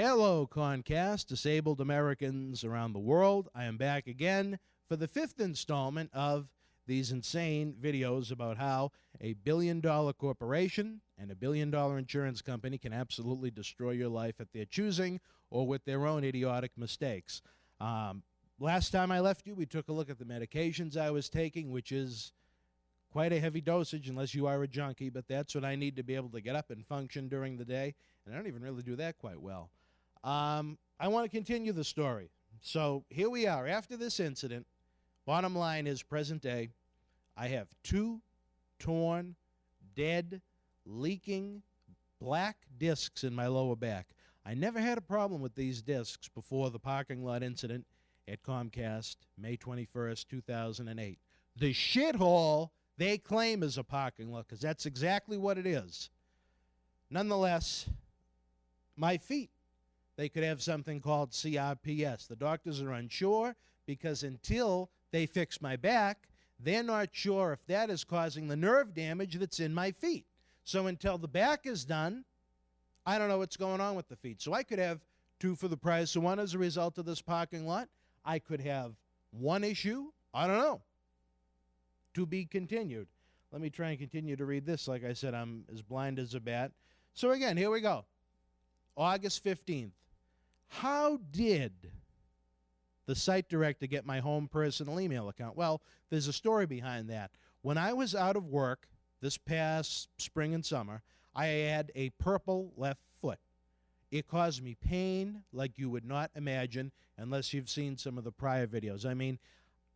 Hello, Comcast, disabled Americans around the world. I am back again for the 5th installment of these insane videos about how a billion-dollar corporation and a billion-dollar insurance company can absolutely destroy your life at their choosing or with their own idiotic mistakes. Last time I left you, we took a look at the medications I was taking, which is quite a heavy dosage unless you are a junkie, but that's what I need to be able to get up and function during the day, and I don't even really do that quite well. I want to continue the story. So here we are. After this incident, bottom line is present day, I have 2 torn, dead, leaking black discs in my lower back. I never had a problem with these discs before the parking lot incident at Comcast, May 21st, 2008. The shithole they claim is a parking lot, because that's exactly what it is. Nonetheless, my feet, they could have something called CRPS. The doctors are unsure because until they fix my back, they're not sure if that is causing the nerve damage that's in my feet. So until the back is done, I don't know what's going on with the feet. So I could have 2 for the price of 1 as a result of this parking lot. I could have 1 issue. I don't know. To be continued. Let me try and continue to read this. Like I said, I'm as blind as a bat. So again, here we go. August 15th. How did the site director get my home personal email account? Well, there's a story behind that. When I was out of work this past spring and summer, I had a purple left foot. It caused me pain like you would not imagine unless you've seen some of the prior videos. I mean,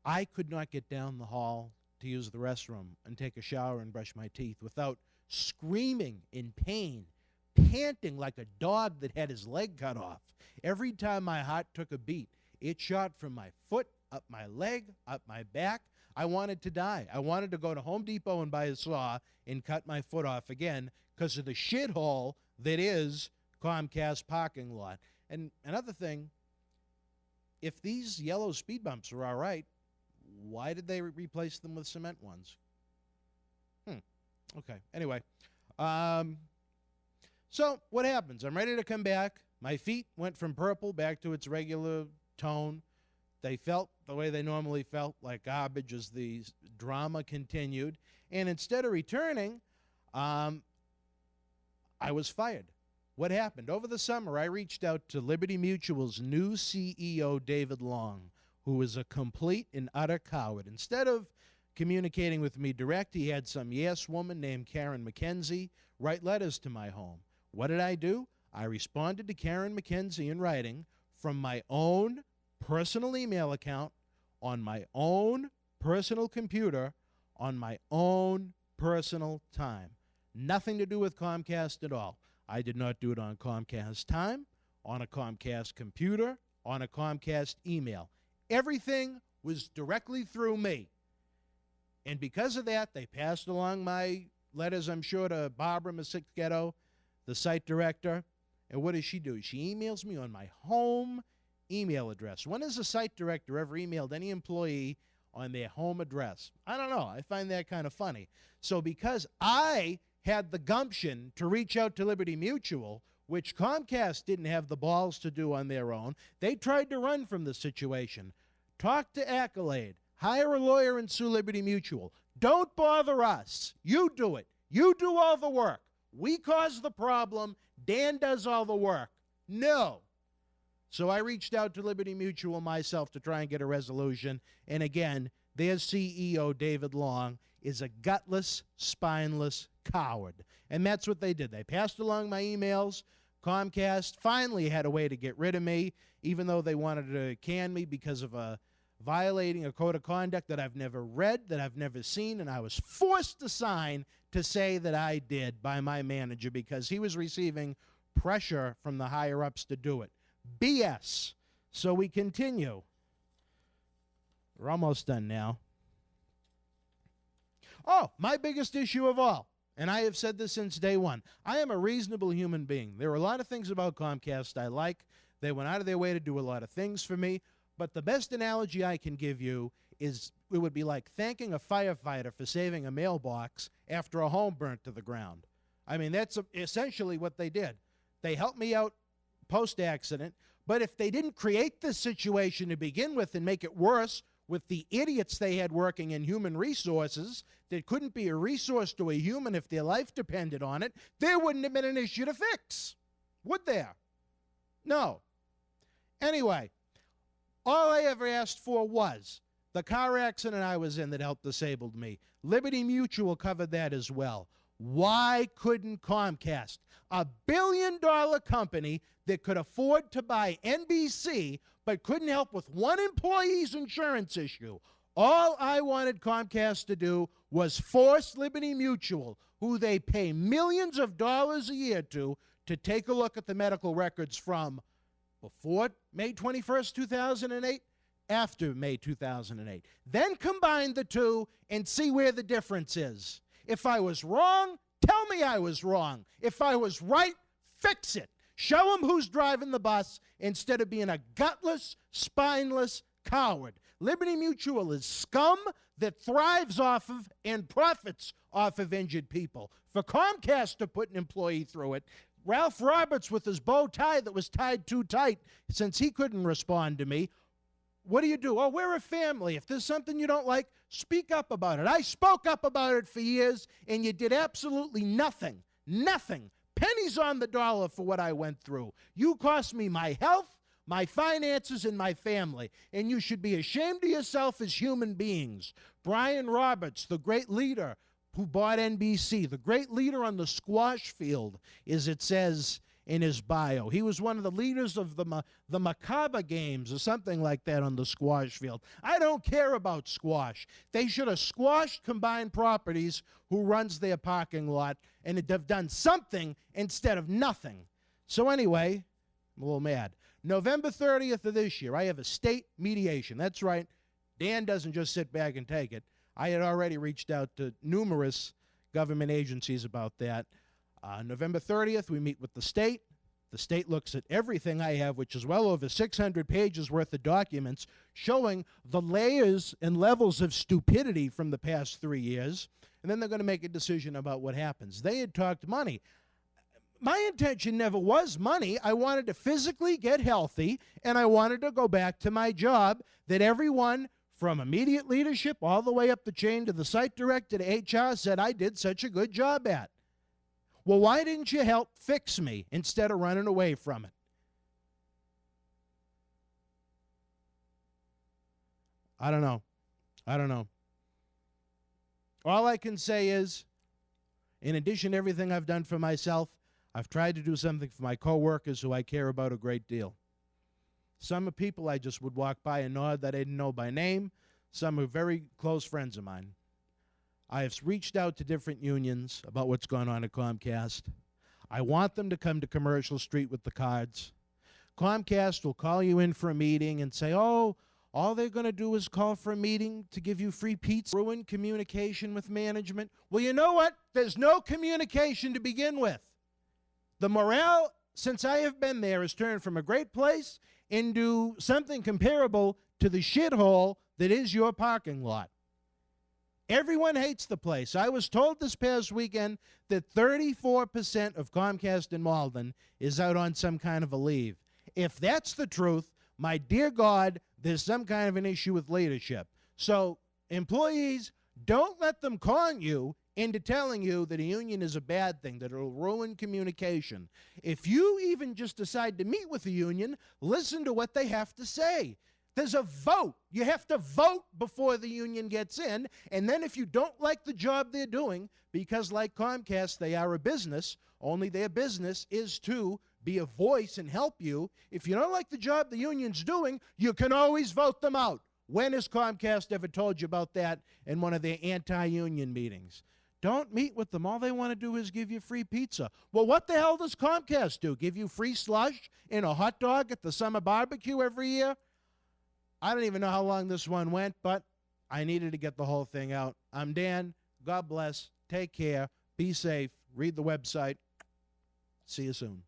I could not get down the hall to use the restroom and take a shower and brush my teeth without screaming in pain, panting like a dog that had his leg cut off. Every time my heart took a beat, it shot from my foot, up my leg, up my back. I wanted to die. I wanted to go to Home Depot and buy a saw and cut my foot off again because of the shithole that is Comcast parking lot. And another thing, if these yellow speed bumps are all right, why did they replace them with cement ones? Okay. Anyway. So what happens? I'm ready to come back. My feet went from purple back to its regular tone. They felt the way they normally felt, like garbage, as the drama continued. And instead of returning, I was fired. What happened? Over the summer, I reached out to Liberty Mutual's new CEO, David Long, who is a complete and utter coward. Instead of communicating with me direct, he had some yes woman named Karen McKenzie write letters to my home. What did I do? I responded to Karen McKenzie in writing from my own personal email account on my own personal computer on my own personal time. Nothing to do with Comcast at all. I did not do it on Comcast time, on a Comcast computer, on a Comcast email. Everything was directly through me. And because of that, they passed along my letters, I'm sure, to Barbara Masiketto, the site director. And what does she do? She emails me on my home email address. When has a site director ever emailed any employee on their home address? I don't know. I find that kind of funny. So because I had the gumption to reach out to Liberty Mutual, which Comcast didn't have the balls to do on their own, they tried to run from the situation. Talk to Accolade. Hire a lawyer and sue Liberty Mutual. Don't bother us. You do it. You do all the work. We cause the problem. Dan does all the work. No. So I reached out to Liberty Mutual myself to try and get a resolution. And again, their CEO, David Long, is a gutless, spineless coward. And that's what they did. They passed along my emails. Comcast finally had a way to get rid of me, even though they wanted to can me because of violating a code of conduct that I've never read, that I've never seen, and I was forced to sign to say that I did by my manager because he was receiving pressure from the higher-ups to do it. BS. So we continue. We're almost done now. Oh, my biggest issue of all, and I have said this since day one, I am a reasonable human being. There are a lot of things about Comcast I like. They went out of their way to do a lot of things for me. But the best analogy I can give you is it would be like thanking a firefighter for saving a mailbox after a home burnt to the ground. I mean, that's essentially what they did. They helped me out post-accident. But if they didn't create this situation to begin with and make it worse with the idiots they had working in human resources that couldn't be a resource to a human if their life depended on it, there wouldn't have been an issue to fix. Would there? No. Anyway, all I ever asked for was the car accident I was in that helped disabled me. Liberty Mutual covered that as well. Why couldn't Comcast, a billion-dollar company that could afford to buy NBC but couldn't help with one employee's insurance issue, all I wanted Comcast to do was force Liberty Mutual, who they pay millions of dollars a year to take a look at the medical records from before May 21st, 2008, after May 2008. Then combine the two and see where the difference is. If I was wrong, tell me I was wrong. If I was right, fix it. Show them who's driving the bus instead of being a gutless, spineless coward. Liberty Mutual is scum that thrives off of and profits off of injured people. For Comcast to put an employee through it, Ralph Roberts with his bow tie that was tied too tight since he couldn't respond to me, what do? Oh, we're a family. If there's something you don't like, speak up about it. I spoke up about it for years, and you did absolutely nothing. Nothing. Pennies on the dollar for what I went through. You cost me my health, my finances, and my family, and you should be ashamed of yourself as human beings. Brian Roberts, the great leader who bought NBC, the great leader on the squash field, as it says in his bio. He was one of the leaders of the Macabre games or something like that on the squash field. I don't care about squash. They should have squashed Combined Properties, who runs their parking lot, and have done something instead of nothing. So anyway, I'm a little mad. November 30th of this year, I have a state mediation. That's right. Dan doesn't just sit back and take it. I had already reached out to numerous government agencies about that. November 30th, we meet with the state. The state looks at everything I have, which is well over 600 pages worth of documents showing the layers and levels of stupidity from the past 3 years, and then they're going to make a decision about what happens. They had talked money. My intention never was money. I wanted to physically get healthy, and I wanted to go back to my job that everyone from immediate leadership all the way up the chain to the site director to HR said I did such a good job at. Well, why didn't you help fix me instead of running away from it? I don't know. All I can say is, in addition to everything I've done for myself, I've tried to do something for my coworkers who I care about a great deal. Some are people I just would walk by and nod that I didn't know by name. Some are very close friends of mine. I have reached out to different unions about what's going on at Comcast. I want them to come to Commercial Street with the cards. Comcast will call you in for a meeting and say, oh, all they're going to do is call for a meeting to give you free pizza, ruin communication with management. Well, you know what? There's no communication to begin with. The morale, since I have been there, has turned from a great place into something comparable to the shithole that is your parking lot. Everyone hates the place. I was told this past weekend that 34% of Comcast in Malden is out on some kind of a leave. If that's the truth, my dear God, there's some kind of an issue with leadership. So, employees, don't let them con you into telling you that a union is a bad thing, that it'll ruin communication. If you even just decide to meet with a union, listen to what they have to say. There's a vote. You have to vote before the union gets in, and then if you don't like the job they're doing, because like Comcast, they are a business, only their business is to be a voice and help you. If you don't like the job the union's doing, you can always vote them out. When has Comcast ever told you about that in one of their anti-union meetings? Don't meet with them. All they want to do is give you free pizza. Well, what the hell does Comcast do? Give you free slush and a hot dog at the summer barbecue every year? I don't even know how long this one went, but I needed to get the whole thing out. I'm Dan. God bless. Take care. Be safe. Read the website. See you soon.